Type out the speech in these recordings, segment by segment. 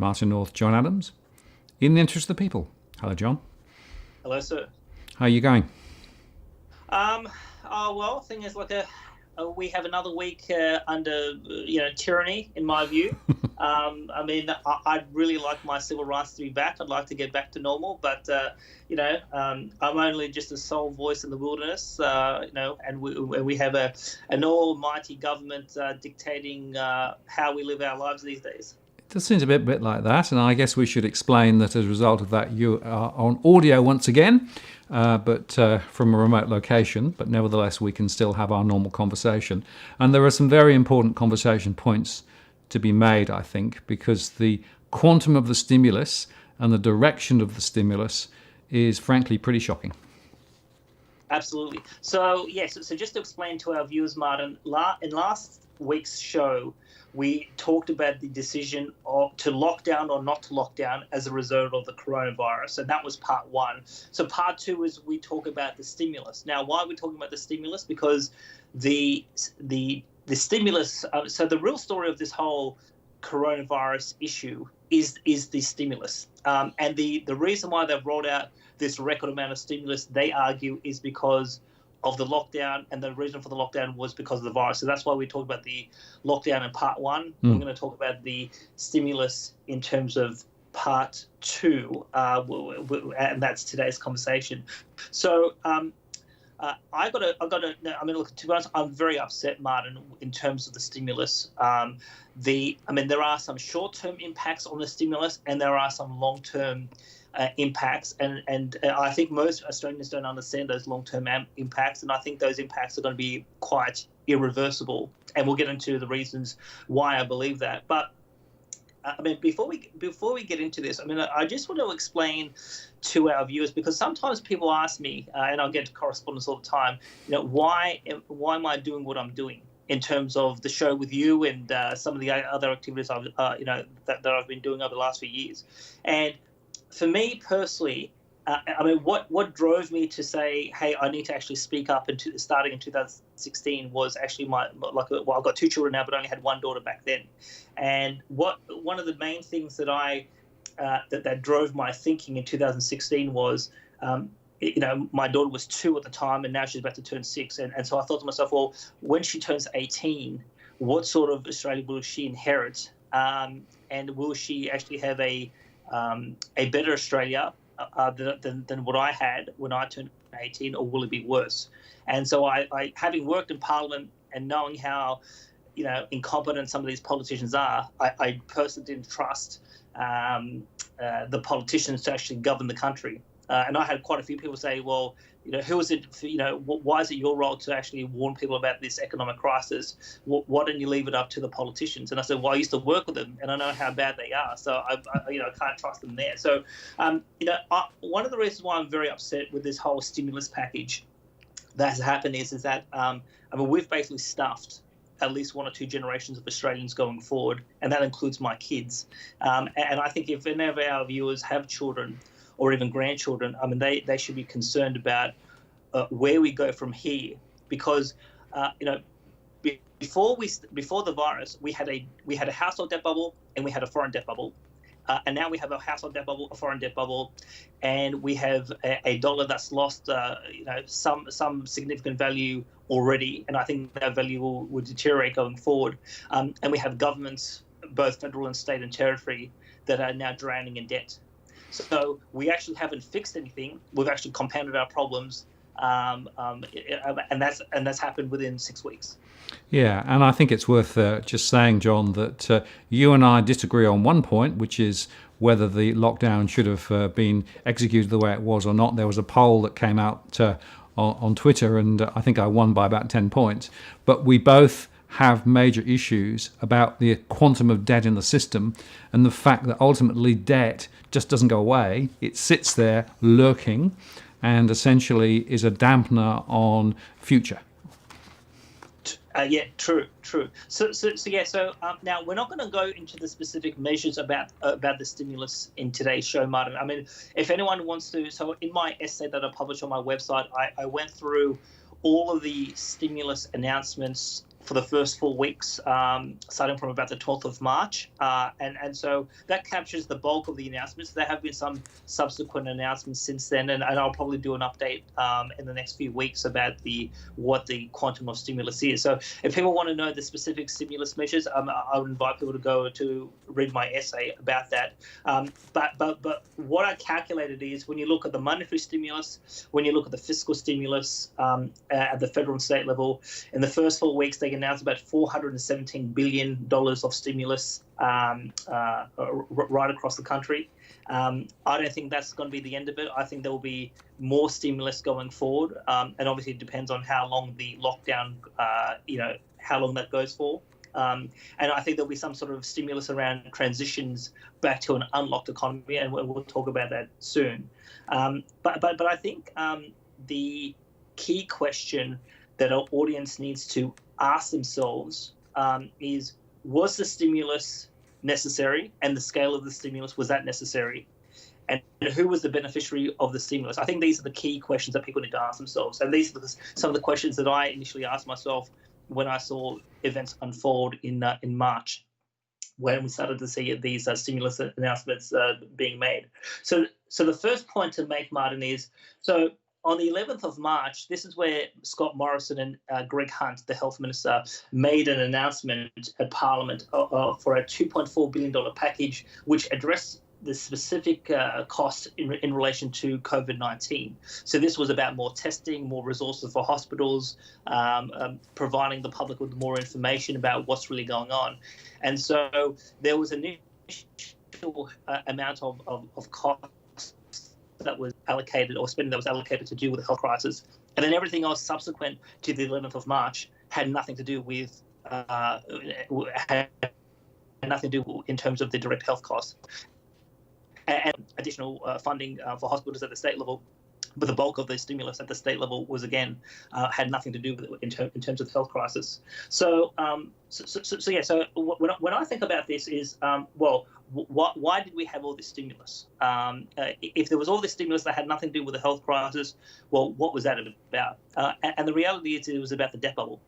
Martin North, John Adams, in the interest of the people. Hello, John. Hello, sir. How are you going? Thing is, we have another week under, tyranny, in my view. I'd really like my civil rights to be back. I'd like to get back to normal, but I'm only just a sole voice in the wilderness, and we have an almighty government dictating how we live our lives these days. It does seem a bit like that, and I guess we should explain that as a result of that, you are on audio once again, but from a remote location, but nevertheless we can still have our normal conversation. And there are some very important conversation points to be made, I think, because the quantum of the stimulus and the direction of the stimulus is frankly pretty shocking. Absolutely. So, yes, so just to explain to our viewers, Martin, in last week's show, we talked about the decision to lock down or not to lock down as a result of the coronavirus. And that was part one. So part two is we talk about the stimulus. Now, why are we talking about the stimulus? Because the stimulus, so the real story of this whole coronavirus issue is the stimulus. And the reason why they've rolled out this record amount of stimulus, they argue, is because of the lockdown, and the reason for the lockdown was because of the virus. So that's why we talk about the lockdown in part one. We're going to talk about the stimulus in terms of part two, and that's today's conversation. So to be honest, I'm very upset, Martin, in terms of the stimulus. There are some short-term impacts on the stimulus, and there are some long-term impacts, and I think most Australians don't understand those long-term impacts, and I think those impacts are going to be quite irreversible, and we'll get into the reasons why I believe that. But before we get into this, I just want to explain to our viewers, because sometimes people ask me, and I get correspondence all the time, why am I doing what I'm doing in terms of the show with you and some of the other activities that I've been doing over the last few years. And for me personally, what drove me to say, hey, I need to actually speak up starting in 2016 was actually I've got two children now, but I only had one daughter back then. And one of the main things that that drove my thinking in 2016 was, my daughter was 2 at the time, and now she's about to turn 6. And so I thought to myself, well, when she turns 18, what sort of Australia will she inherit? And will she actually have a better Australia than what I had when I turned 18, or will it be worse? And so I having worked in Parliament and knowing how incompetent some of these politicians are, I personally didn't trust the politicians to actually govern the country. And I had quite a few people say, well, who is it? Why is it your role to actually warn people about this economic crisis? Why don't you leave it up to the politicians? And I said, well, I used to work with them, and I know how bad they are. So I can't trust them there. So, one of the reasons why I'm very upset with this whole stimulus package that has happened is that we've basically stuffed at least 1 or 2 generations of Australians going forward, and that includes my kids. And I think if any of our viewers have children or even grandchildren, they should be concerned about where we go from here, because before the virus, we had a household debt bubble and we had a foreign debt bubble, and now we have a household debt bubble, a foreign debt bubble, and we have a dollar that's lost some significant value already, and I think that value will deteriorate going forward. And we have governments, both federal and state and territory, that are now drowning in debt. So we actually haven't fixed anything. We've actually compounded our problems, and that's happened within 6 weeks. Yeah, and I think it's worth just saying, John, that you and I disagree on one point, which is whether the lockdown should have been executed the way it was or not. There was a poll that came out on Twitter, and I think I won by about 10 points. But we both have major issues about the quantum of debt in the system, and the fact that ultimately debt just doesn't go away. It sits there lurking and essentially is a dampener on future. True. So now we're not going to go into the specific measures about the stimulus in today's show, Martin. If anyone wants to, so in my essay that I published on my website, I went through all of the stimulus announcements for the first 4 weeks, starting from about the 12th of March. And so that captures the bulk of the announcements. There have been some subsequent announcements since then, and I'll probably do an update in the next few weeks about what the quantum of stimulus is. So if people want to know the specific stimulus measures, I would invite people to go to read my essay about that. But what I calculated is when you look at the monetary stimulus, when you look at the fiscal stimulus at the federal and state level, in the first 4 weeks, they announced about $417 billion of stimulus right across the country. I don't think that's going to be the end of it. I think there will be more stimulus going forward, and obviously it depends on how long the lockdown, how long that goes for. And I think there'll be some sort of stimulus around transitions back to an unlocked economy, and we'll talk about that soon. But I think the key question that our audience needs to ask themselves is, was the stimulus necessary, and the scale of the stimulus, was that necessary? And who was the beneficiary of the stimulus? I think these are the key questions that people need to ask themselves. And these are some of the questions that I initially asked myself when I saw events unfold in March, when we started to see these stimulus announcements being made. So the first point to make, Martin, is on the 11th of March, this is where Scott Morrison and Greg Hunt, the health minister, made an announcement at Parliament for a $2.4 billion package, which addressed the specific cost in relation to COVID-19. So this was about more testing, more resources for hospitals, providing the public with more information about what's really going on. And so there was an initial amount of cost that was allocated, or spending that was allocated to deal with the health crisis, and then everything else subsequent to the 11th of March had nothing to do with in terms of the direct health costs and additional funding for hospitals at the state level. But the bulk of the stimulus at the state level was, again, had nothing to do with it in terms of the health crisis. So when I think about this is, why did we have all this stimulus? If there was all this stimulus that had nothing to do with the health crisis, well, what was that about? And the reality is it was about the debt bubble,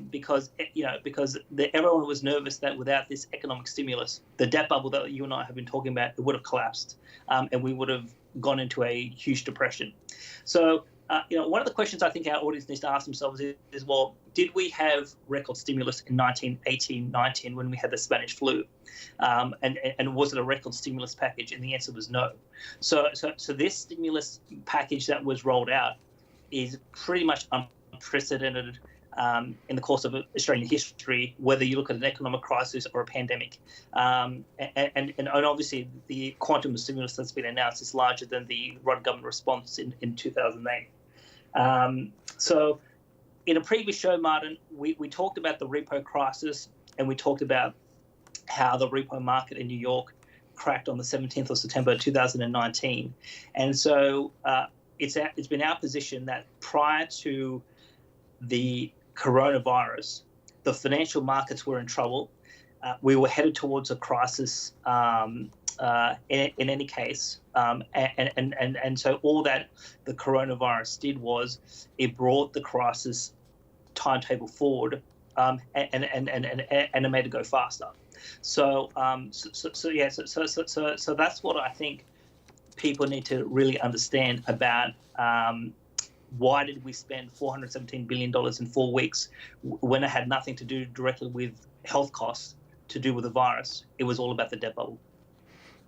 because everyone was nervous that without this economic stimulus, the debt bubble that you and I have been talking about, it would have collapsed, and we would have gone into a huge depression. So, one of the questions I think our audience needs to ask themselves is, well, did we have record stimulus in 1918-19 when we had the Spanish flu? And was it a record stimulus package? And the answer was no. So this stimulus package that was rolled out is pretty much unprecedented in the course of Australian history, whether you look at an economic crisis or a pandemic. And obviously the quantum of stimulus that's been announced is larger than the Rudd government response in 2008. So in a previous show, Martin, we talked about the repo crisis, and we talked about how the repo market in New York cracked on the 17th of September 2019. And so it's been our position that prior to the coronavirus, the financial markets were in trouble. We were headed towards a crisis in any case. And so all that the coronavirus did was it brought the crisis timetable forward, and it made it go faster. So that's what I think people need to really understand about why did we spend $417 billion in 4 weeks when it had nothing to do directly with health costs to do with the virus. It was all about the debt bubble.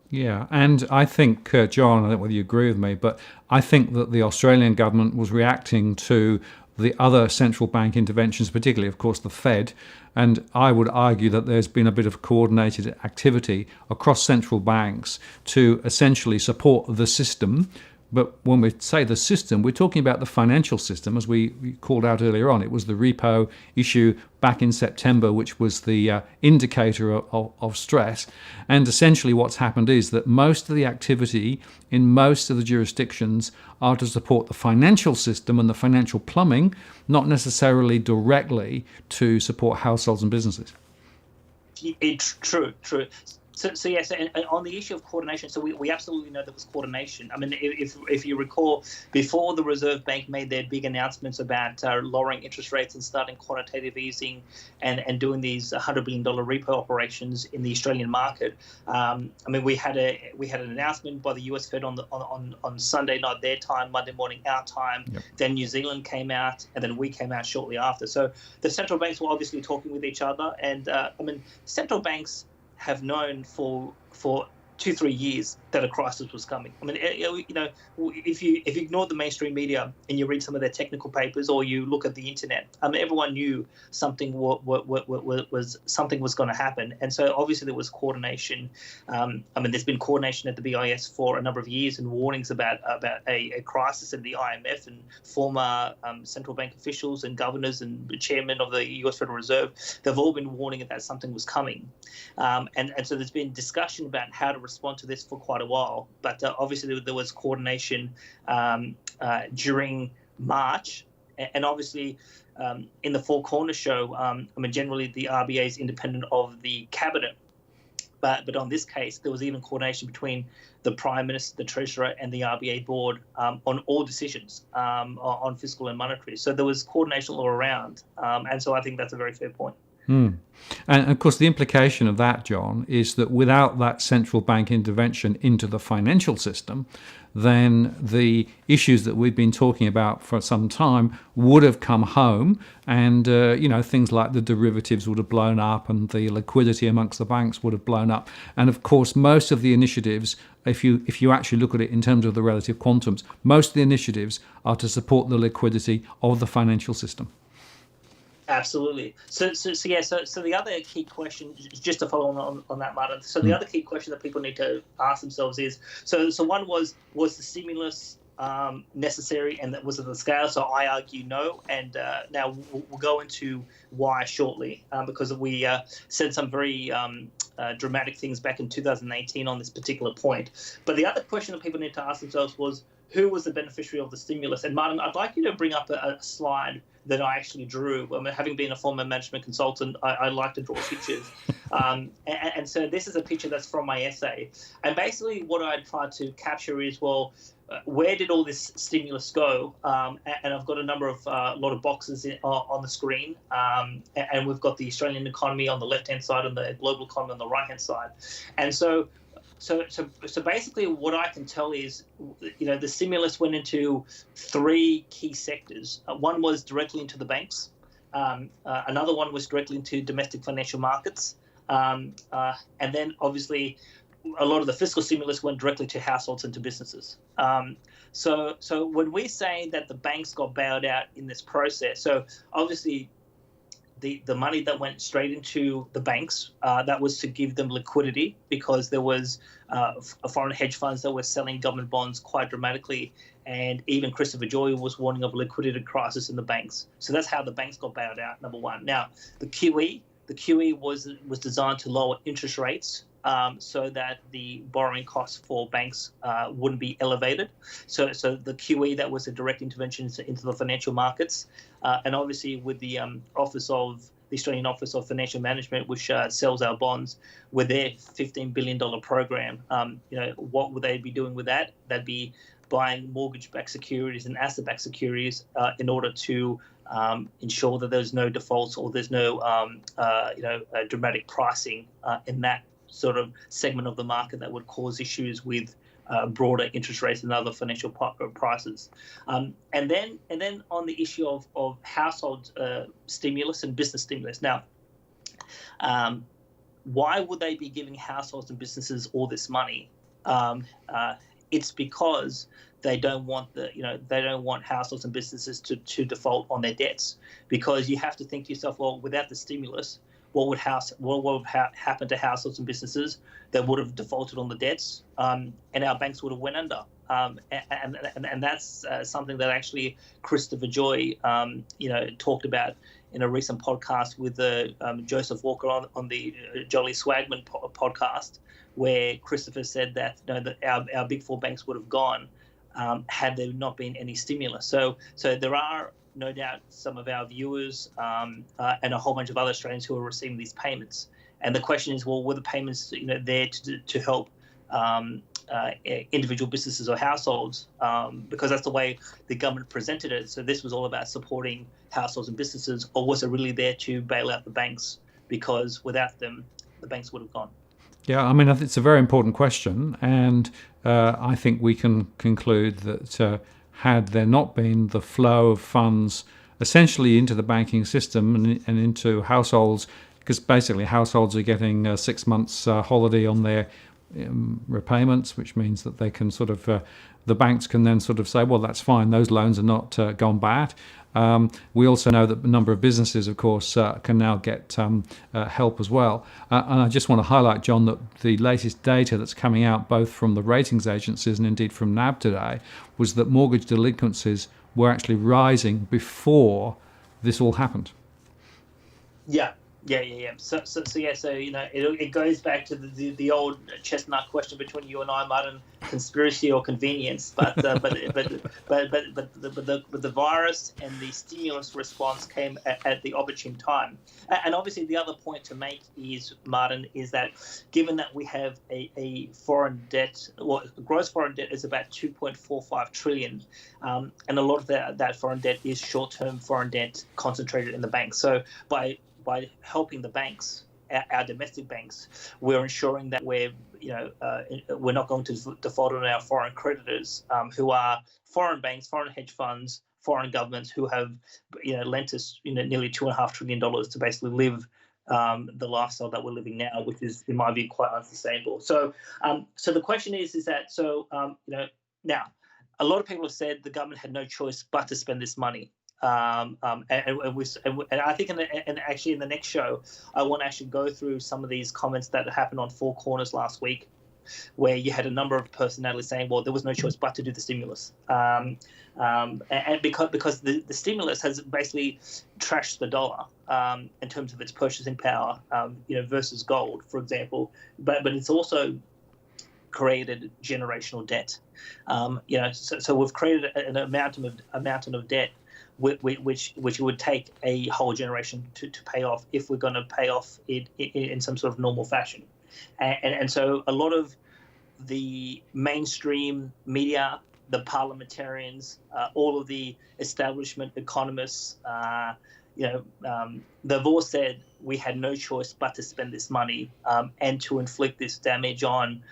Yeah, and I think, John, I don't know whether you agree with me, but I think that the Australian government was reacting to the other central bank interventions, particularly, of course, the Fed. And I would argue that there's been a bit of coordinated activity across central banks to essentially support the system. But when we say the system, we're talking about the financial system, as we called out earlier on. It was the repo issue back in September, which was the indicator of stress. And essentially what's happened is that most of the activity in most of the jurisdictions are to support the financial system and the financial plumbing, not necessarily directly to support households and businesses. It's true. So yes, and on the issue of coordination, so we absolutely know there was coordination. I mean, if you recall, before the Reserve Bank made their big announcements about lowering interest rates and starting quantitative easing and doing these $100 billion repo operations in the Australian market, I mean, we had an announcement by the US Fed on Sunday night their time, Monday morning our time. Yep. Then New Zealand came out, and then we came out shortly after. So the central banks were obviously talking with each other, and I mean, central banks have known for 2-3 years that a crisis was coming. I mean, if you ignore the mainstream media and you read some of their technical papers or you look at the internet, everyone knew something was going to happen, and so obviously there was coordination. I mean, there's been coordination at the BIS for a number of years and warnings about a crisis, and the IMF and former central bank officials and governors and the chairman of the US Federal Reserve, they've all been warning that something was coming, and so there's been discussion about how to respond to this for quite a while, but obviously there was coordination during March, and obviously in the Four Corners show, I mean, generally the RBA is independent of the cabinet, but on this case there was even coordination between the Prime Minister, the Treasurer, and the RBA board on all decisions on fiscal and monetary. So there was coordination all around, and so I think that's a very fair point. And of course, the implication of that, John, is that without that central bank intervention into the financial system, then the issues that we've been talking about for some time would have come home, and things like the derivatives would have blown up, and the liquidity amongst the banks would have blown up. And of course, most of the initiatives, if you actually look at it in terms of the relative quantums, most of the initiatives are to support the liquidity of the financial system. Absolutely. So the other key question, just to follow on that, Martin. So the other key question that people need to ask themselves is, so one was the stimulus necessary, and that was at the scale? So I argue no, and now we'll go into why shortly, because we said some very dramatic things back in 2018 on this particular point. But the other question that people need to ask themselves was, who was the beneficiary of the stimulus? And Martin, I'd like you to bring up a slide that I actually drew. I mean, having been a former management consultant, I like to draw pictures. And so this is a picture that's from my essay. And basically what I tried to capture is, well, where did all this stimulus go? And I've got a lot of boxes on the screen. And we've got the Australian economy on the left-hand side and the global economy on the right-hand side. And so basically what I can tell is, the stimulus went into 3 key sectors. One was directly into the banks. Another one was directly into domestic financial markets. And then obviously a lot of the fiscal stimulus went directly to households and to businesses. So when we say that the banks got bailed out in this process, so obviously the money that went straight into the banks, that was to give them liquidity, because there was foreign hedge funds that were selling government bonds quite dramatically, and even Christopher Joy was warning of a liquidity crisis in the banks. So that's how the banks got bailed out, number one. Now, the QE was designed to lower interest rates, so that the borrowing costs for banks wouldn't be elevated. So the QE, that was a direct intervention into the financial markets. And obviously with the Australian Office of Financial Management, which sells our bonds, with their $15 billion program, what would they be doing with that? They'd be buying mortgage-backed securities and asset-backed securities in order to ensure that there's no defaults or there's no dramatic pricing in that sort of segment of the market that would cause issues with broader interest rates and other financial prices. And then on the issue of household stimulus and business stimulus. Now, why would they be giving households and businesses all this money? It's because they don't want households and businesses to default on their debts, because you have to think to yourself, well, without the stimulus, what would happen to households and businesses that would have defaulted on the debts, and our banks would have went under. And that's something that actually Christopher Joy, talked about in a recent podcast with Joseph Walker on the Jolly Swagman podcast, where Christopher said that that our big 4 banks would have gone had there not been any stimulus. So there are no doubt some of our viewers and a whole bunch of other Australians who are receiving these payments. And the question is, well, were the payments there to help individual businesses or households, because that's the way the government presented it. So this was all about supporting households and businesses, or was it really there to bail out the banks, because without them, the banks would have gone? Yeah, I mean, it's a very important question, and I think we can conclude that had there not been the flow of funds essentially into the banking system and into households, because basically households are getting 6 months holiday on their repayments, which means that they can sort of the banks can then sort of say, well, that's fine, those loans are not gone bad. We also know that a number of businesses, of course, can now get help as well. And I just want to highlight, John, that the latest data that's coming out both from the ratings agencies and indeed from NAB today was that mortgage delinquencies were actually rising before this all happened. Yeah. So it goes back to the old chestnut question between you and I, Martin: conspiracy or convenience. But the virus and the stimulus response came at the opportune time. And obviously, the other point to make is, Martin, is that given that we have a foreign debt, gross foreign debt is about 2.45 trillion, and a lot of that foreign debt is short-term foreign debt concentrated in the banks. So by helping the banks, our domestic banks, we're ensuring that we're not going to default on our foreign creditors, who are foreign banks, foreign hedge funds, foreign governments who have lent us nearly $2.5 trillion to basically live the lifestyle that we're living now, which is, in my view, quite unsustainable. So the question is that now a lot of people have said the government had no choice but to spend this money. And I think actually in the next show, I want to actually go through some of these comments that happened on Four Corners last week, where you had a number of personalities saying, well, there was no choice but to do the stimulus. And because the stimulus has basically trashed the dollar in terms of its purchasing power, versus gold, for example. But it's also created generational debt. So we've created a mountain of debt, which would take a whole generation to pay off, if we're going to pay off it in some sort of normal fashion. And so a lot of the mainstream media, the parliamentarians, all of the establishment economists, they've all said we had no choice but to spend this money and to inflict this damage on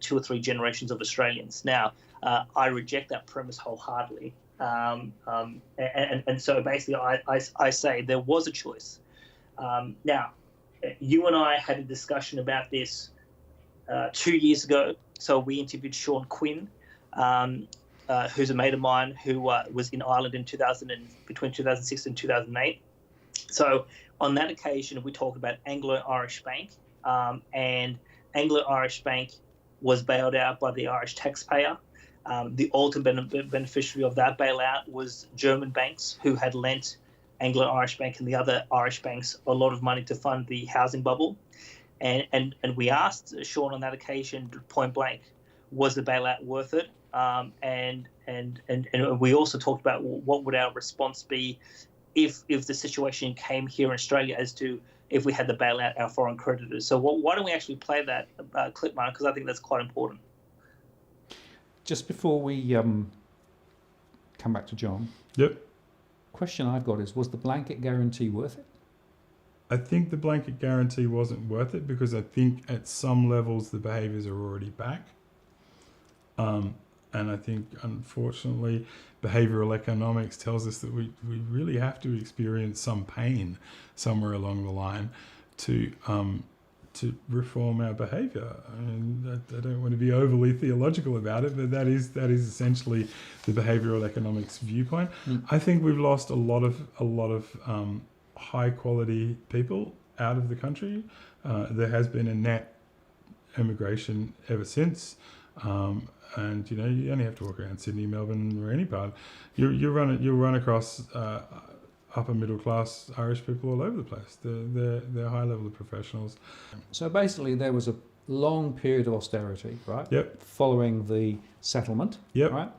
2 or 3 generations of Australians. Now, I reject that premise wholeheartedly. And so basically I say there was a choice. Now, you and I had a discussion about this 2 years ago. So we interviewed Sean Quinn, who's a mate of mine who was in Ireland between 2006 and 2008. So on that occasion, we talked about Anglo-Irish Bank, and Anglo-Irish Bank was bailed out by the Irish taxpayer. The ultimate beneficiary of that bailout was German banks, who had lent Anglo-Irish Bank and the other Irish banks a lot of money to fund the housing bubble. And we asked Sean on that occasion, point blank, was the bailout worth it? And we also talked about what would our response be if the situation came here in Australia as to if we had to bail out our foreign creditors. So why don't we actually play that clip, Mark, because I think that's quite important. Just before we come back to John. Yep. Question I've got is, was the blanket guarantee worth it? I think the blanket guarantee wasn't worth it, because I think at some levels the behaviours are already back. And I think, unfortunately, behavioural economics tells us that we really have to experience some pain somewhere along the line to reform our behaviour. I mean, I don't want to be overly theological about it, but that is essentially the behavioural economics viewpoint. I think we've lost a lot of high quality people out of the country. There has been a net immigration ever since. And you only have to walk around Sydney, Melbourne, or any part. You'll run across upper middle class Irish people all over the place. They're high level of professionals. So basically, there was a long period of austerity, right? Yep. Following the settlement. Yep. Right.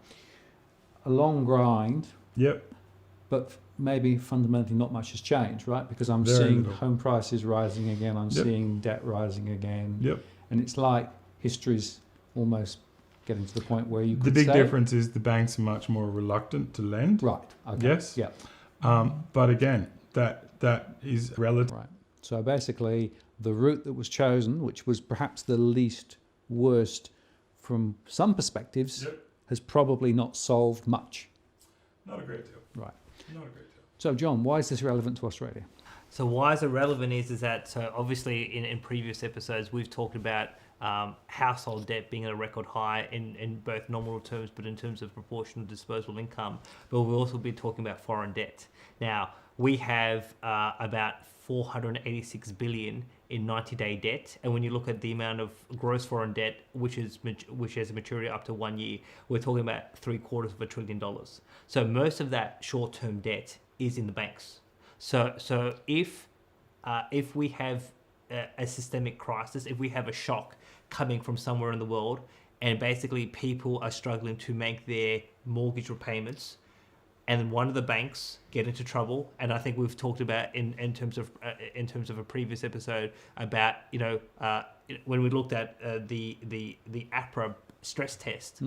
A long grind. Yep. But maybe fundamentally not much has changed, right? Because I'm Very seeing little. home prices rising again, I'm Yep. seeing debt rising again, Yep. and it's like history's almost getting to the point where you could The big say, difference is the banks are much more reluctant to lend. right? Okay. Yes. Yeah. But again, that is relative. Right. So basically, the route that was chosen, which was perhaps the least worst from some perspectives, Yep. has probably not solved much. Not a great deal. Right. Not a great deal. So, John, why is this relevant to Australia? So why is it relevant is that, so obviously in previous episodes we've talked about household debt being at a record high in both nominal terms, but in terms of proportional disposable income. But we've also been talking about foreign debt. Now, we have about 486 billion in 90-day debt, and when you look at the amount of gross foreign debt, which has a maturity up to 1 year, we're talking about $750 billion. So most of that short-term debt is in the banks. So if we have a systemic crisis, if we have a shock coming from somewhere in the world, and basically people are struggling to make their mortgage repayments, and one of the banks get into trouble, and I think we've talked about in terms of a previous episode about when we looked at the APRA stress test,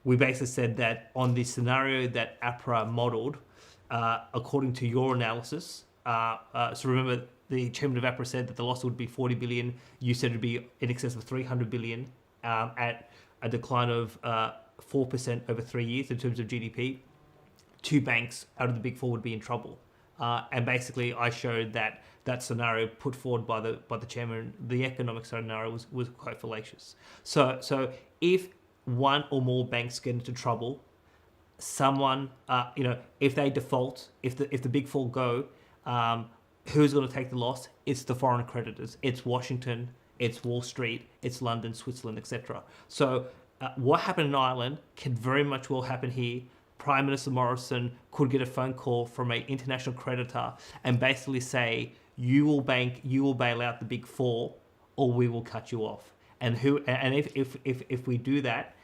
we basically said that on the scenario that APRA modelled, according to your analysis, so remember the chairman of APRA said that the loss would be 40 billion. You said it would be in excess of 300 billion at a decline of 4% over 3 years in terms of GDP. Two banks out of the big four would be in trouble. And basically, I showed that scenario put forward by the chairman, the economic scenario was quite fallacious. So if one or more banks get into trouble, someone, if they default, if the big four go, who's going to take the loss? It's the foreign creditors. It's Washington, it's Wall Street, it's London, Switzerland, etc. So what happened in Ireland can very much well happen here. Prime Minister Morrison could get a phone call from an international creditor and basically say, you will bail out the big four, or we will cut you off. And if we do that,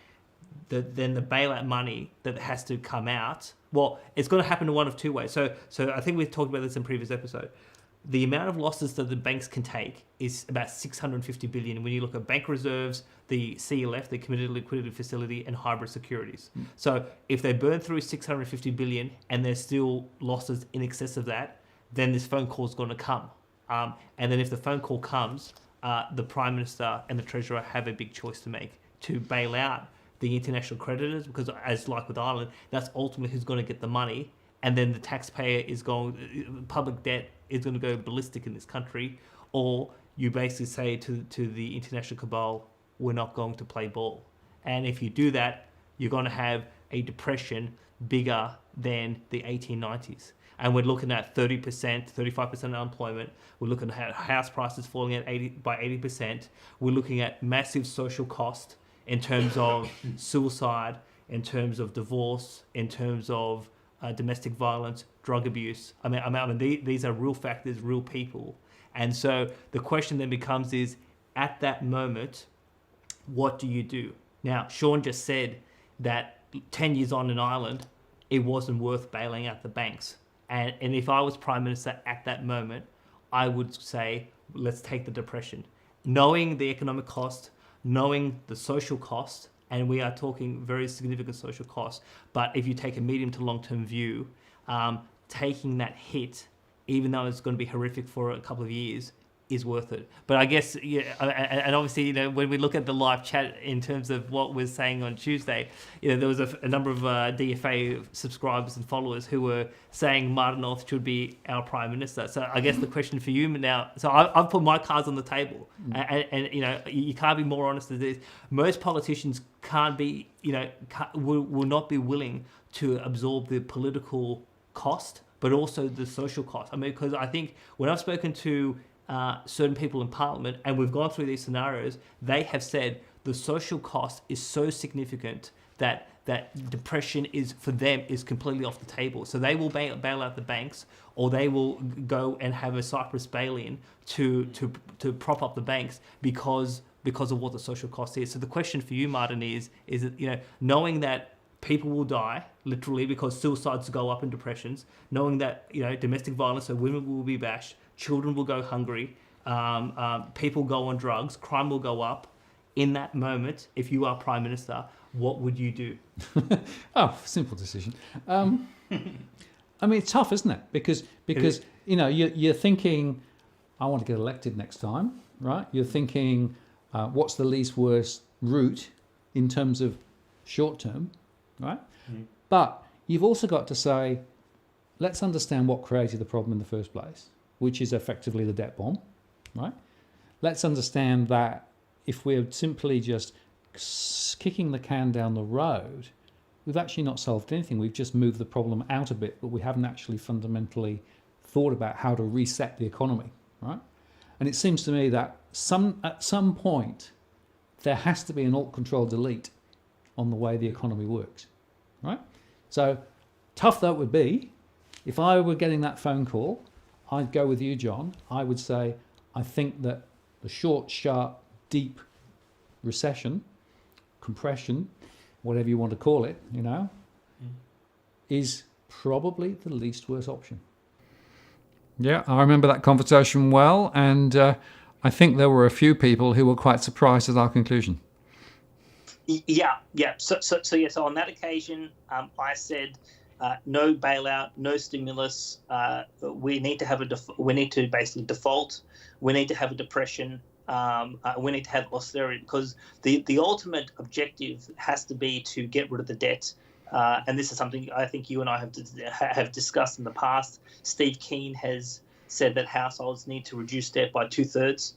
then the bailout money that has to come out, well, it's going to happen in one of two ways. So I think we've talked about this in previous episode. The amount of losses that the banks can take is about 650 billion when you look at bank reserves, the CLF, the Committed Liquidity Facility, and hybrid securities. So if they burn through 650 billion and there's still losses in excess of that, then this phone call is going to come. And then if the phone call comes, the Prime Minister and the Treasurer have a big choice to make to bail out the international creditors, because as like with Ireland, that's ultimately who's going to get the money. And then the taxpayer public debt is going to go ballistic in this country, or you basically say to the international cabal, we're not going to play ball. And if you do that, you're going to have a depression bigger than the 1890s. And we're looking at 30%, 35% unemployment. We're looking at house prices falling by 80%. We're looking at massive social cost in terms of suicide, in terms of divorce, in terms of domestic violence, drug abuse. I mean, these are real factors, real people. And so the question then becomes is, at that moment, what do you do? Now, Sean just said that 10 years on in Ireland, it wasn't worth bailing out the banks. And if I was Prime Minister at that moment, I would say, let's take the depression. Knowing the economic cost, knowing the social cost, and we are talking very significant social costs. But if you take a medium to long-term view, taking that hit, even though it's going to be horrific for a couple of years, is worth it. But I guess, yeah, and obviously, when we look at the live chat in terms of what we're saying on Tuesday, there was a number of DFA subscribers and followers who were saying Martin North should be our Prime Minister. So I guess the question for you now, so I've put my cards on the table, and you can't be more honest than this. Most politicians can't be, will not be willing to absorb the political cost, but also the social cost. I mean, because I think when I've spoken to certain people in Parliament, and we've gone through these scenarios, they have said the social cost is so significant that depression is completely off the table. So they will bail out the banks, or they will go and have a Cyprus bail-in to prop up the banks because of what the social cost is. So the question for you, Martin, is that knowing that people will die literally because suicides go up and depressions, knowing that domestic violence, so women will be bashed, children will go hungry, people go on drugs, crime will go up. In that moment, if you are Prime Minister, what would you do? Oh, simple decision. I mean, it's tough, isn't it? Because you're thinking, I want to get elected next time, right? You're thinking, what's the least worst route in terms of short term, right? Mm. But you've also got to say, let's understand what created the problem in the first place, which is effectively the debt bomb, right? Let's understand that if we're simply just kicking the can down the road, we've actually not solved anything. We've just moved the problem out a bit, but we haven't actually fundamentally thought about how to reset the economy, right? And it seems to me that at some point, there has to be an Alt-Control-Delete on the way the economy works, right? So tough that would be. If I were getting that phone call, I'd go with you, John. I would say, I think that the short, sharp, deep recession, compression, whatever you want to call it, is probably the least worst option. Yeah, I remember that conversation well, and I think there were a few people who were quite surprised at our conclusion. Yeah. So on that occasion, I said no bailout, no stimulus. We need to basically default. We need to have a depression. We need to have austerity, because the ultimate objective has to be to get rid of the debt. And this is something I think you and I have discussed in the past. Steve Keen has said that households need to reduce debt by 2/3,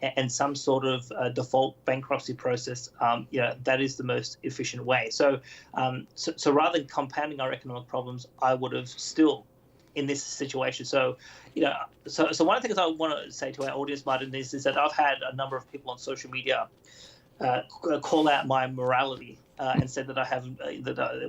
and some sort of default bankruptcy process. That is the most efficient way. So rather than compounding our economic problems, I would have still, in this situation. So one of the things I want to say to our audience, Martin, is that I've had a number of people on social media call out my morality and said that I have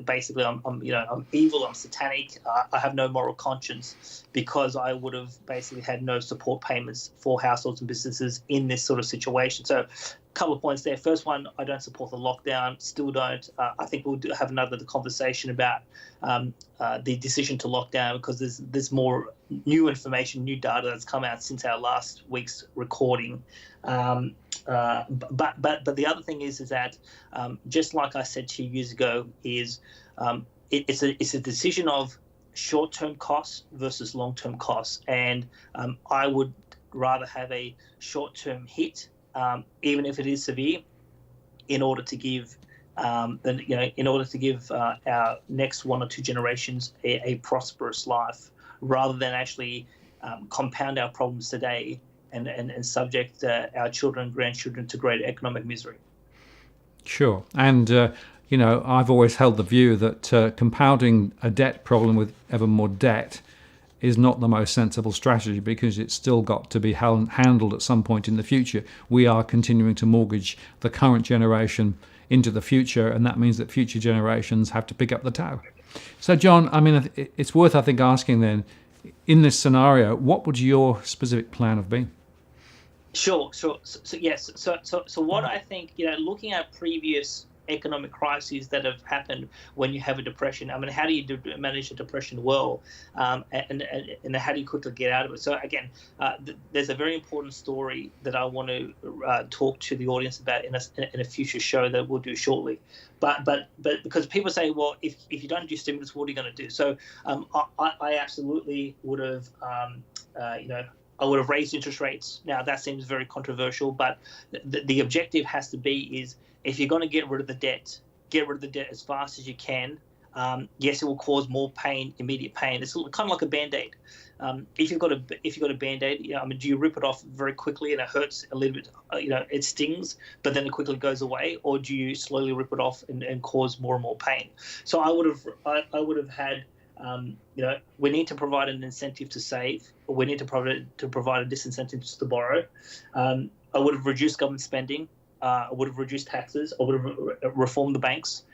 basically I'm evil, I'm satanic, I have no moral conscience because I would have basically had no support payments for households and businesses in this sort of situation. So a couple of points there. First one, I don't support the lockdown, still don't. I think we'll have another conversation about the decision to lock down, because there's more new information, new data that's come out since our last week's recording. But the other thing is that just like I said 2 years ago, is it's a decision of short-term costs versus long-term costs, and I would rather have a short-term hit, even if it is severe, in order to give our next one or two generations a prosperous life, rather than actually compound our problems today and subject our children and grandchildren to greater economic misery. Sure. And, I've always held the view that compounding a debt problem with ever more debt is not the most sensible strategy, because it's still got to be handled at some point in the future. We are continuing to mortgage the current generation into the future, and that means that future generations have to pick up the tab. So, John, I mean, it's worth, I think, asking then, in this scenario, what would your specific plan have been? Sure. So yes. So what I think, looking at previous economic crises that have happened when you have a depression, I mean, how do you manage a depression well, and how do you quickly get out of it? So again, there's a very important story that I want to talk to the audience about in a future show that we'll do shortly. But because people say, well, if you don't do stimulus, what are you going to do? So I absolutely would have, I would have raised interest rates. Now, that seems very controversial, but the objective has to be is, if you're going to get rid of the debt as fast as you can. Yes, it will cause more pain, immediate pain. It's kind of like a Band-Aid. If you've got a Band-Aid, do you rip it off very quickly and it hurts a little bit? It stings, but then it quickly goes away, or do you slowly rip it off and cause more and more pain? So I would have had. We need to provide an incentive to save. We need to provide a disincentive to borrow. I would have reduced government spending. I would have reduced taxes. I would have reformed the banks,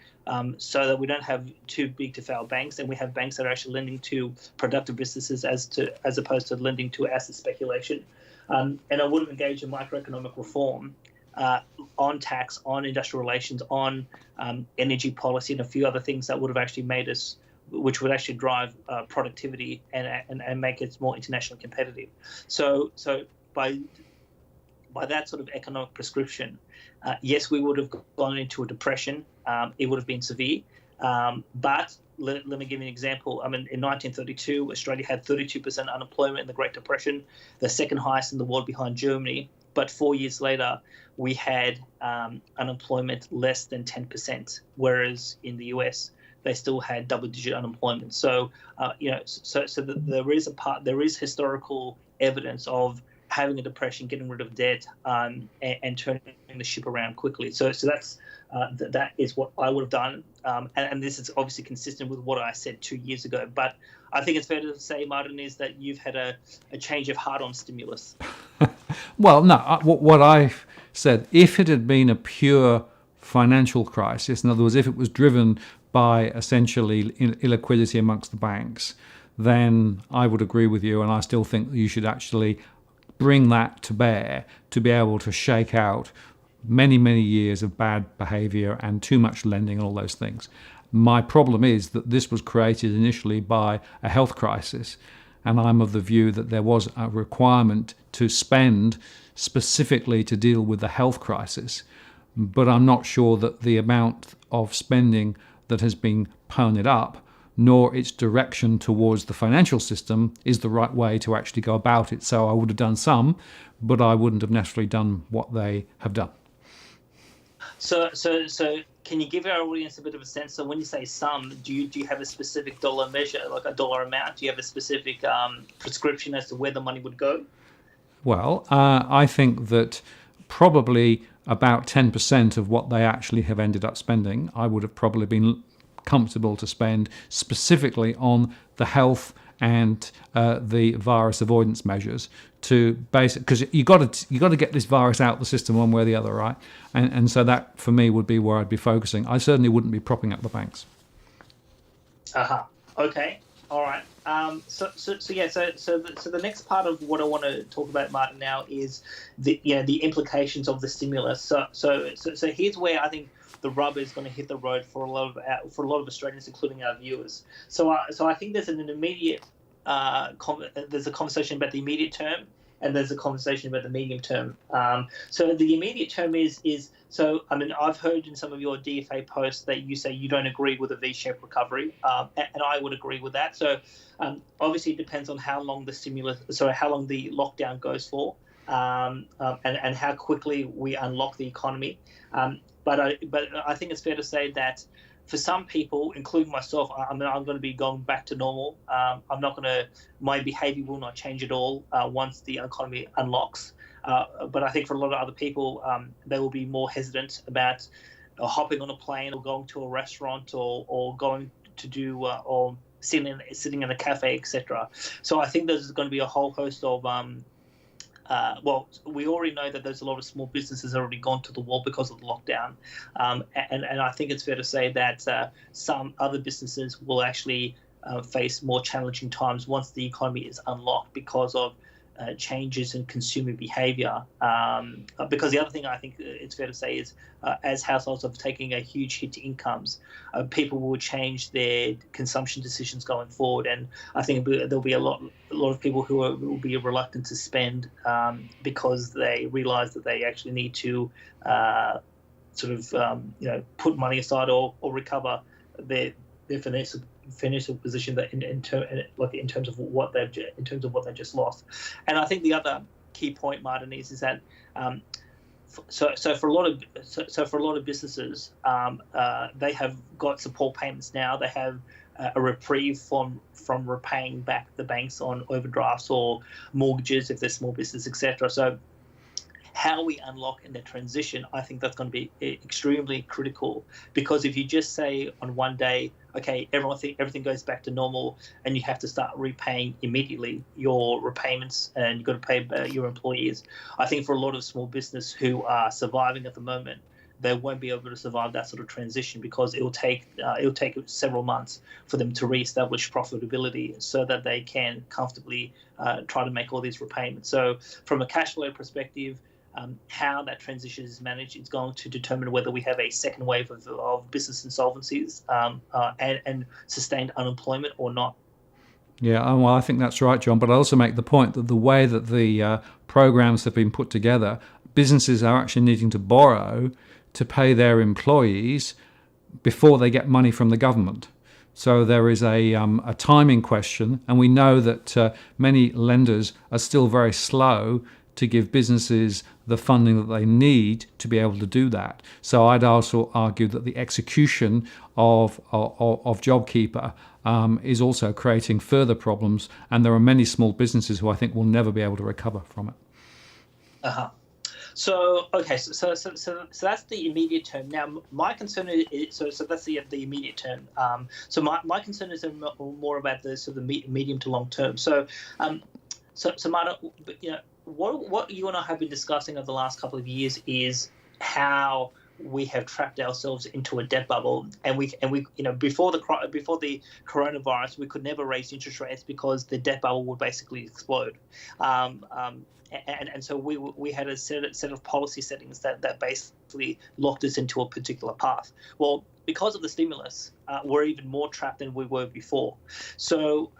so that we don't have too big to fail banks, and we have banks that are actually lending to productive businesses as opposed to lending to asset speculation. And I would have engaged in microeconomic reform on tax, on industrial relations, on energy policy, and a few other things that would have actually made us, which would actually drive productivity and make it more internationally competitive. So by that sort of economic prescription, yes, we would have gone into a depression. It would have been severe. But let me give you an example. I mean, in 1932, Australia had 32% unemployment in the Great Depression, the second highest in the world behind Germany. But 4 years later, we had unemployment less than 10%, whereas in the US, they still had double-digit unemployment. So, there is historical evidence of having a depression, getting rid of debt, and turning the ship around quickly. So that's that is what I would have done, and this is obviously consistent with what I said 2 years ago. But I think it's fair to say, Martin, is that you've had a change of heart on stimulus. Well, no, what I said, if it had been a pure financial crisis, in other words, if it was driven by essentially illiquidity amongst the banks, then I would agree with you, and I still think that you should actually bring that to bear to be able to shake out many, many years of bad behaviour and too much lending and all those things. My problem is that this was created initially by a health crisis, and I'm of the view that there was a requirement to spend specifically to deal with the health crisis, but I'm not sure that the amount of spending that has been ponied up, nor its direction towards the financial system, is the right way to actually go about it. So I would have done some, but I wouldn't have necessarily done what they have done. So can you give our audience a bit of a sense? So when you say some, do you have a specific dollar measure, like a dollar amount? Do you have a specific prescription as to where the money would go? Well, I think that probably about 10% of what they actually have ended up spending, I would have probably been comfortable to spend specifically on the health and the virus avoidance measures to because you got to get this virus out of the system one way or the other, right? And so that for me would be where I'd be focusing. I certainly wouldn't be propping up the banks. Okay. All right. So the next part of what I want to talk about, Martin, now is the implications of the stimulus. So here's where I think the rubber is going to hit the road for a lot of Australians, including our viewers. So I think there's an immediate there's a conversation about the immediate term, and there's a conversation about the medium term. So the immediate term is so. I mean, I've heard in some of your DFA posts that you say you don't agree with a V-shaped recovery, and I would agree with that. So obviously, it depends on how long the lockdown goes for, and how quickly we unlock the economy. But I think it's fair to say that for some people, including myself, I'm going to be going back to normal. My behaviour will not change at all once the economy unlocks. But I think for a lot of other people, they will be more hesitant about hopping on a plane or going to a restaurant or going to do or sitting in a cafe, etc. So I think there's going to be a whole host of we already know that there's a lot of small businesses already gone to the wall because of the lockdown, and I think it's fair to say that some other businesses will actually face more challenging times once the economy is unlocked because of changes in consumer behaviour. Because the other thing I think it's fair to say is as households are taking a huge hit to incomes, people will change their consumption decisions going forward, and I think there'll be a lot of people who will be reluctant to spend because they realise that they actually need to put money aside or recover their financial position that in terms of what they just lost. And I think the other key point, Martin, is that so for a lot of businesses, they have got support payments now. They have a reprieve from repaying back the banks on overdrafts or mortgages if they're small business, etc. So how we unlock in the transition, I think that's going to be extremely critical, because if you just say on one day, okay, everything goes back to normal, and you have to start repaying immediately your repayments, and you've got to pay your employees, I think for a lot of small business who are surviving at the moment, they won't be able to survive that sort of transition, because it'll take several months for them to reestablish profitability so that they can comfortably try to make all these repayments. So from a cash flow perspective, how that transition is managed is going to determine whether we have a second wave of business insolvencies and sustained unemployment or not. Yeah, well, I think that's right, John. But I also make the point that the way that the programs have been put together, businesses are actually needing to borrow to pay their employees before they get money from the government. So there is a timing question, and we know that many lenders are still very slow to give businesses the funding that they need to be able to do that. So I'd also argue that the execution of JobKeeper is also creating further problems, and there are many small businesses who I think will never be able to recover from it. So that's the immediate term. Now, my concern is so that's the immediate term. So my concern is more about the sort of the medium to long term. So Marta, what you and I have been discussing over the last couple of years is how we have trapped ourselves into a debt bubble, and we before the coronavirus we could never raise interest rates because the debt bubble would basically explode. And so we had a set of policy settings that basically locked us into a particular path. Well, because of the stimulus, we're even more trapped than we were before. So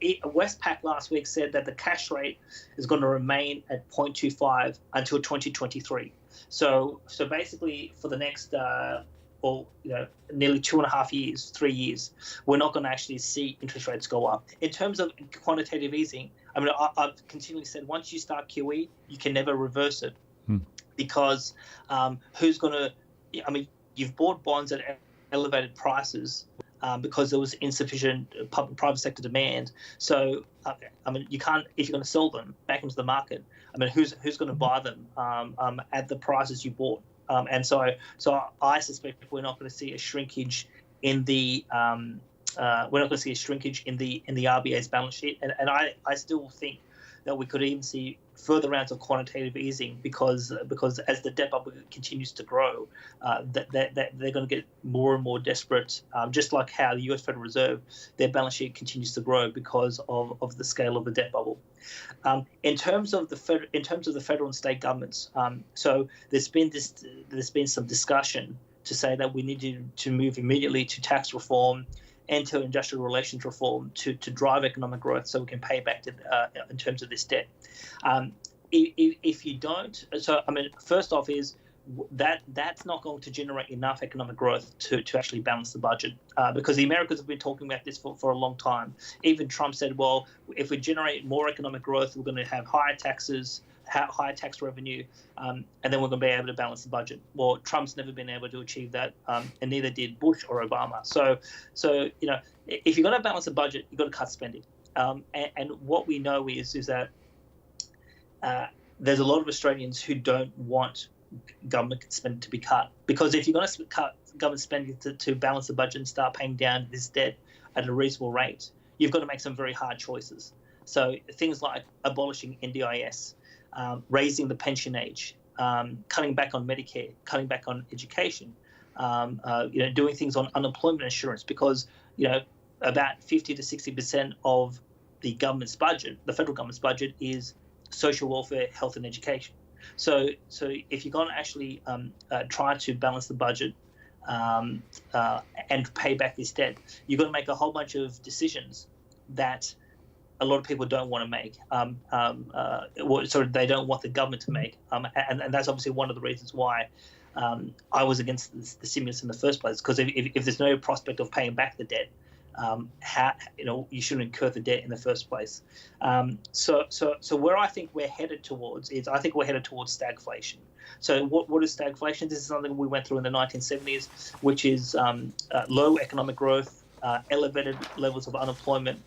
Westpac last week said that the cash rate is going to remain at 0.25 until 2023. So basically for the next nearly 2.5 years, 3 years, we're not going to actually see interest rates go up. In terms of quantitative easing, I mean, I've continually said once you start QE, you can never reverse it because who's going to? I mean, you've bought bonds at elevated prices because there was insufficient private sector demand. So I mean, you can't, if you're going to sell them back into the market. I mean, who's going to buy them at the prices you bought? And so I suspect we're not going to see a shrinkage in the RBA's balance sheet, and I still think that we could even see further rounds of quantitative easing because as the debt bubble continues to grow, that they're going to get more and more desperate. Just like how the U.S. Federal Reserve, their balance sheet continues to grow because of the scale of the debt bubble. In terms of the federal and state governments, so there's been some discussion to say that we need to move immediately to tax reform and to industrial relations reform to drive economic growth so we can pay back in terms of this debt. If you don't, so I mean, first off is that's not going to generate enough economic growth to actually balance the budget because the Americans have been talking about this for a long time. Even Trump said, well, if we generate more economic growth, we're going to have higher taxes, higher tax revenue, and then we're going to be able to balance the budget. Well, Trump's never been able to achieve that, and neither did Bush or Obama. So if you're going to balance the budget, you've got to cut spending. And what we know is that there's a lot of Australians who don't want government spending to be cut, because if you're going to cut government spending to balance the budget and start paying down this debt at a reasonable rate, you've got to make some very hard choices. So things like abolishing NDIS, raising the pension age, cutting back on Medicare, cutting back on education, doing things on unemployment insurance, because about 50 to 60% of the government's budget, the federal government's budget, is social welfare, health, and education. So if you're going to actually try to balance the budget and pay back this debt, you've got to make a whole bunch of decisions that a lot of people don't want to make. They don't want the government to make. And that's obviously one of the reasons why I was against the stimulus in the first place, because if there's no prospect of paying back the debt, you shouldn't incur the debt in the first place. So where I think we're headed towards is, I think we're headed towards stagflation. So what is stagflation? This is something we went through in the 1970s, which is low economic growth, elevated levels of unemployment,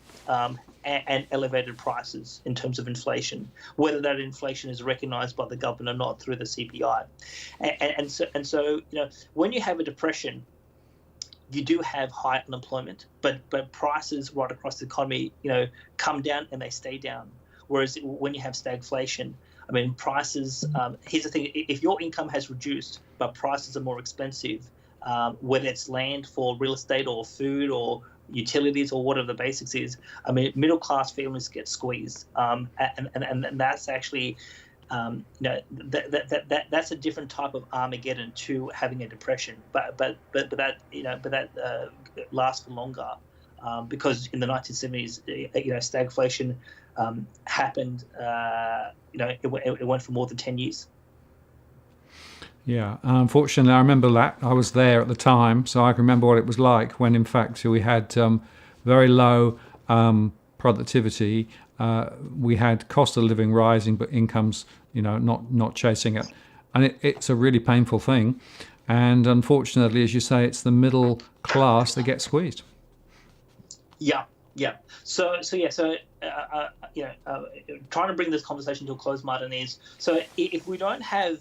and elevated prices in terms of inflation, whether that inflation is recognized by the government or not through the CPI. And so when you have a depression, you do have high unemployment, but prices right across the economy, come down and they stay down. Whereas when you have stagflation, I mean, prices, here's the thing, if your income has reduced, but prices are more expensive, whether it's land for real estate or food or utilities or whatever the basics is, I mean, middle-class families get squeezed. And that's actually that's a different type of Armageddon to having a depression. But that lasts for longer, because in the 1970s, stagflation happened. It went for more than 10 years. Yeah, unfortunately, I remember that. I was there at the time, so I can remember what it was like when, in fact, we had very low productivity. We had cost of living rising, but incomes, not chasing it, and it's a really painful thing. And unfortunately, as you say, it's the middle class that gets squeezed. Yeah. Trying to bring this conversation to a close, Martin, is if we don't have,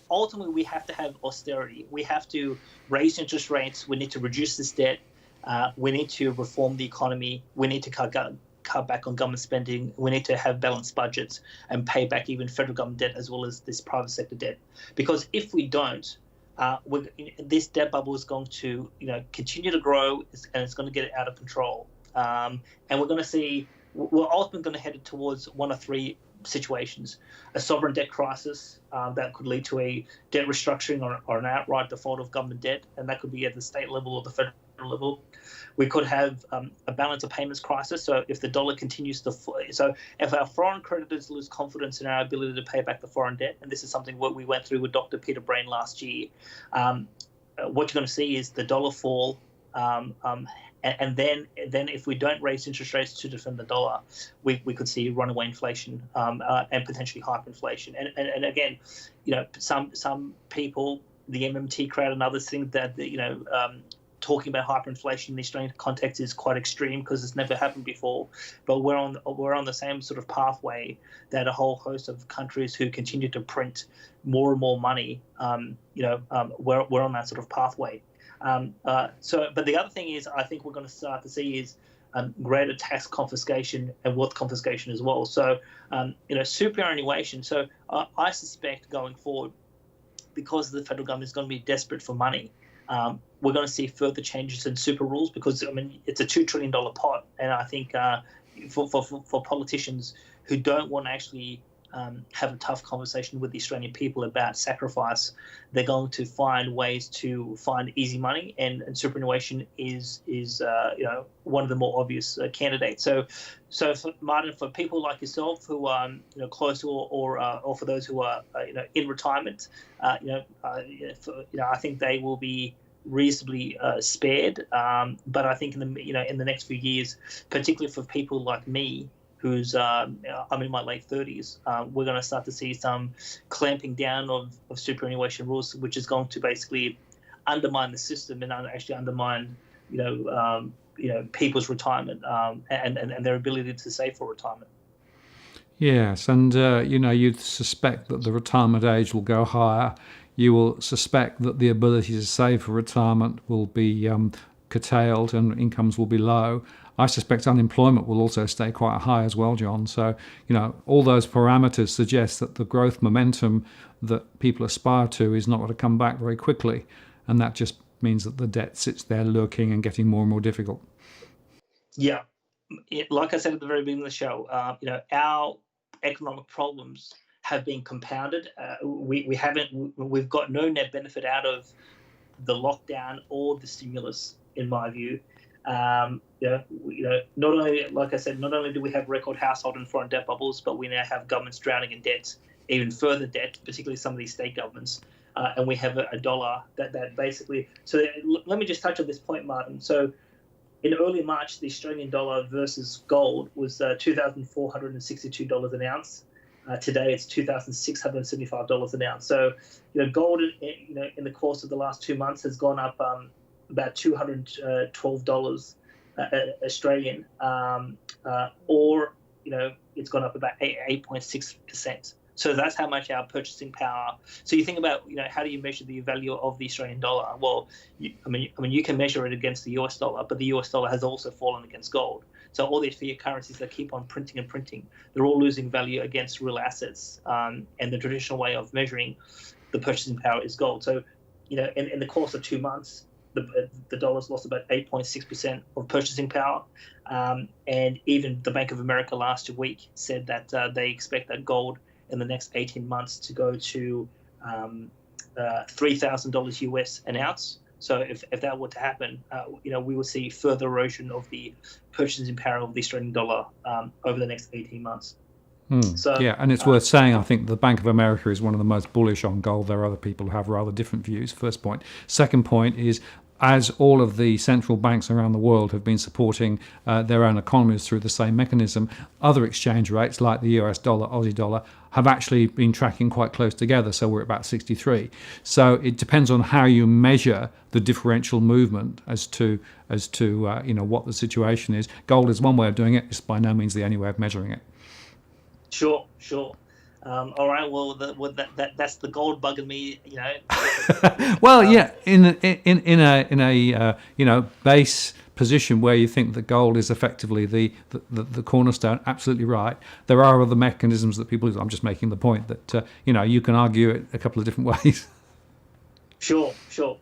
ultimately we have to have austerity. We have to raise interest rates. We need to reduce this debt. We need to reform the economy. We need to cut back on government spending. We need to have balanced budgets and pay back even federal government debt as well as this private sector debt. Because if we don't, this debt bubble is going to continue to grow, and it's going to get out of control. And we're ultimately going to head towards one of three situations: a sovereign debt crisis that could lead to a debt restructuring or an outright default of government debt, and that could be at the state level or the federal level. We could have a balance of payments crisis. So if the dollar continues to if our foreign creditors lose confidence in our ability to pay back the foreign debt, and this is something what we went through with Dr. Peter Brain last year, what you're going to see is the dollar fall. And then if we don't raise interest rates to defend the dollar, we could see runaway inflation and potentially hyperinflation. And again, some people, the MMT crowd and others, think that talking about hyperinflation in the Australian context is quite extreme because it's never happened before. But we're on the same sort of pathway that a whole host of countries who continue to print more and more money. We're on that sort of pathway. But the other thing is, I think we're going to start to see is greater tax confiscation and wealth confiscation as well. So, superannuation. So I suspect going forward, because the federal government is going to be desperate for money, we're going to see further changes in super rules because, it's a $2 trillion pot. And I think for politicians who don't want to actually have a tough conversation with the Australian people about sacrifice, they're going to find ways to find easy money, and superannuation is one of the more obvious candidates. So for Martin, for people like yourself who are close to or for those who are in retirement, I think they will be reasonably spared. But I think in the next few years, particularly for people like me, who's I'm in my late 30s, we're going to start to see some clamping down of superannuation rules, which is going to basically undermine the system and actually undermine people's retirement and their ability to save for retirement. Yes, and you'd suspect that the retirement age will go higher. You will suspect that the ability to save for retirement will be curtailed and incomes will be low. I suspect unemployment will also stay quite high as well, John. So, all those parameters suggest that the growth momentum that people aspire to is not going to come back very quickly. And that just means that the debt sits there lurking and getting more and more difficult. Yeah. Like I said at the very beginning of the show, our economic problems have been compounded. We've got no net benefit out of the lockdown or the stimulus, in my view. Not only, like I said, not only do we have record household and foreign debt bubbles, but we now have governments drowning in debt, even further debt, particularly some of these state governments. And we have a dollar that basically. So let me just touch on this point, Martin. So in early March, the Australian dollar versus gold was $2,462 an ounce. Today it's $2,675 an ounce. So gold in the course of the last 2 months has gone up about $212 Australian, or it's gone up about 8.6%. So that's how much our purchasing power. So you think about how do you measure the value of the Australian dollar? Well, you can measure it against the US dollar, but the US dollar has also fallen against gold. So all these fiat currencies that keep on printing and printing, they're all losing value against real assets. And the traditional way of measuring the purchasing power is gold. So in the course of 2 months, the dollar's lost about 8.6% of purchasing power. And even the Bank of America last week said that they expect that gold in the next 18 months to go to $3,000 US an ounce. So if that were to happen, we will see further erosion of the purchasing power of the Australian dollar over the next 18 months. So, yeah, and it's worth saying, I think the Bank of America is one of the most bullish on gold. There are other people who have rather different views, first point. Second point is, as all of the central banks around the world have been supporting their own economies through the same mechanism, other exchange rates like the US dollar, Aussie dollar, have actually been tracking quite close together. So we're at about 63. So it depends on how you measure the differential movement as to what the situation is. Gold is one way of doing it. It's by no means the only way of measuring it. Sure. All right. Well, that's the gold bug in me. Well, yeah. In a base position where you think that gold is effectively the cornerstone, absolutely right. There are other mechanisms that people use. I'm just making the point that you can argue it a couple of different ways. Sure. So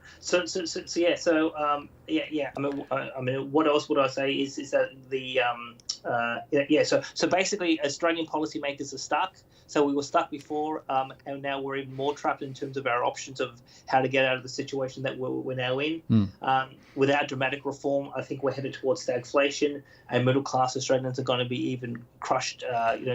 yeah. I mean, what else would I say is that the So basically, Australian policymakers are stuck. So we were stuck before, and now we're even more trapped in terms of our options of how to get out of the situation that we're now in. Without dramatic reform, I think we're headed towards stagflation, and middle-class Australians are going to be even crushed,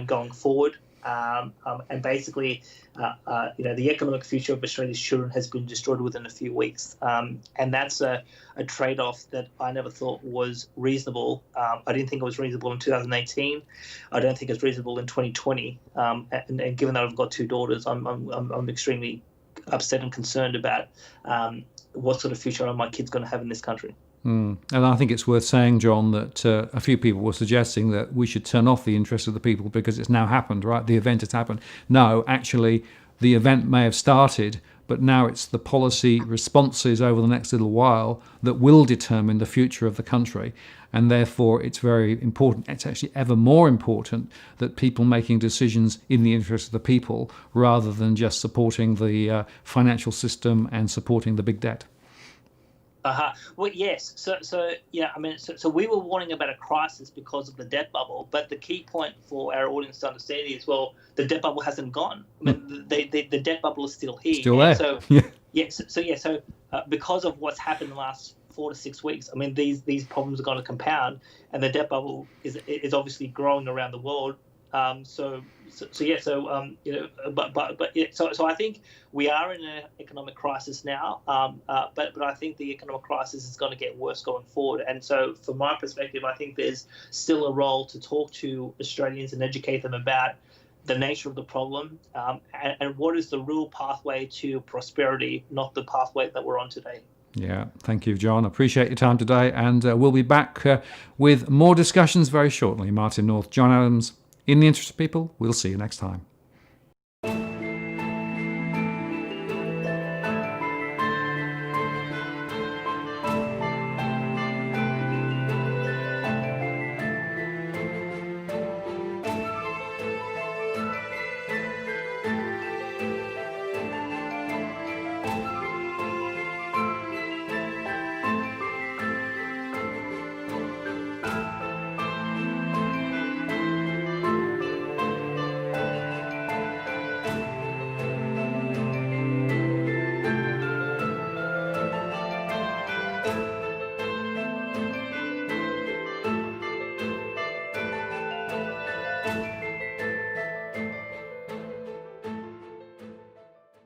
going forward. And basically, the economic future of Australia's children has been destroyed within a few weeks. And that's a trade-off that I never thought was reasonable. I didn't think it was reasonable in 2018. I don't think it's reasonable in 2020. And given that I've got two daughters, I'm extremely upset and concerned about what sort of future are my kids going to have in this country. And I think it's worth saying, John, that a few people were suggesting that we should turn off the interest of the people because it's now happened, right? The event has happened. No, actually, the event may have started, but now it's the policy responses over the next little while that will determine the future of the country. And therefore, it's very important. It's actually ever more important that people making decisions in the interest of the people rather than just supporting the financial system and supporting the big debt. Well, yes. So we were warning about a crisis because of the debt bubble, but the key point for our audience to understand is, well, the debt bubble hasn't gone. I mean, the debt bubble is still here. Still there. So because of what's happened in the last 4 to 6 weeks, I mean, these problems are going to compound, and the debt bubble is obviously growing around the world. So I think we are in an economic crisis now, but I think the economic crisis is going to get worse going forward. And so from my perspective, I think there's still a role to talk to Australians and educate them about the nature of the problem and what is the real pathway to prosperity, not the pathway that we're on today. Yeah, thank you, John. Appreciate your time today, and we'll be back with more discussions very shortly. Martin North, John Adams. In the interest of people, we'll see you next time.